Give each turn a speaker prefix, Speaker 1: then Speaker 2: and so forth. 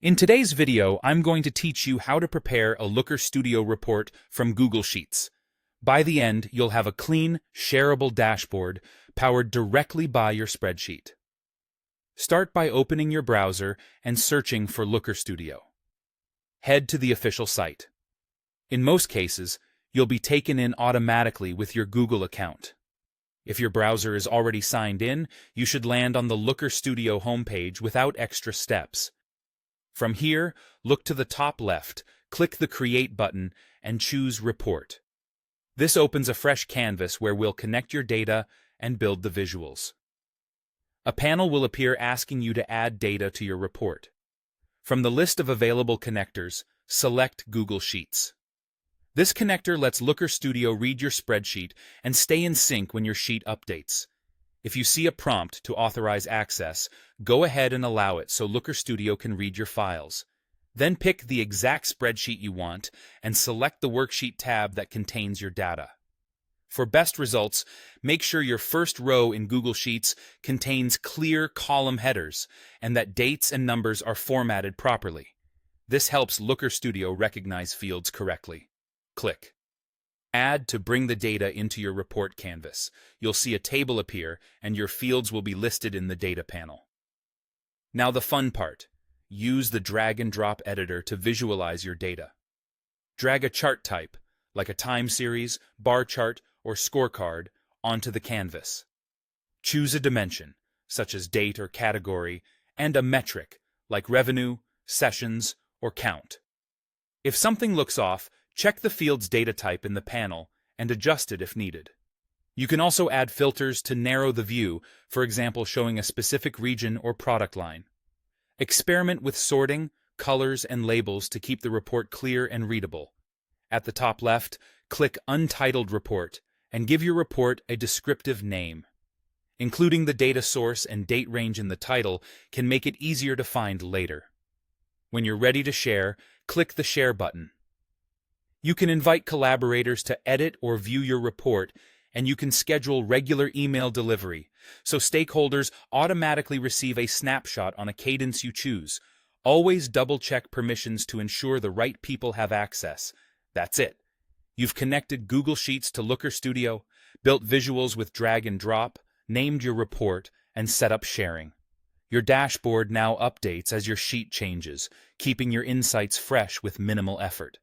Speaker 1: In today's video, I'm going to teach you how to prepare a Looker Studio report from Google Sheets. By the end, you'll have a clean, shareable dashboard powered directly by your spreadsheet. Start by opening your browser and searching for Looker Studio. Head to the official site. In most cases, you'll be taken in automatically with your Google account. If your browser is already signed in, you should land on the Looker Studio homepage without extra steps. From here, look to the top left, click the Create button, and choose Report. This opens a fresh canvas where we'll connect your data and build the visuals. A panel will appear asking you to add data to your report. From the list of available connectors, select Google Sheets. This connector lets Looker Studio read your spreadsheet and stay in sync when your sheet updates. If you see a prompt to authorize access, go ahead and allow it so Looker Studio can read your files. Then pick the exact spreadsheet you want and select the Worksheet tab that contains your data. For best results, make sure your first row in Google Sheets contains clear column headers and that dates and numbers are formatted properly. This helps Looker Studio recognize fields correctly. Click Add to bring the data into your report canvas. You'll see a table appear, and your fields will be listed in the data panel. Now the fun part. Use the drag and drop editor to visualize your data. Drag a chart type, like a time series, bar chart, or scorecard, onto the canvas. Choose a dimension, such as date or category, and a metric, like revenue, sessions, or count. If something looks off, check the field's data type in the panel and adjust it if needed. You can also add filters to narrow the view, for example showing a specific region or product line. Experiment with sorting, colors, and labels to keep the report clear and readable. At the top left, click Untitled Report and give your report a descriptive name. Including the data source and date range in the title can make it easier to find later. When you're ready to share, click the Share button. You can invite collaborators to edit or view your report, and you can schedule regular email delivery, so stakeholders automatically receive a snapshot on a cadence you choose. Always double-check permissions to ensure the right people have access. That's it. You've connected Google Sheets to Looker Studio, built visuals with drag and drop, named your report, and set up sharing. Your dashboard now updates as your sheet changes, keeping your insights fresh with minimal effort.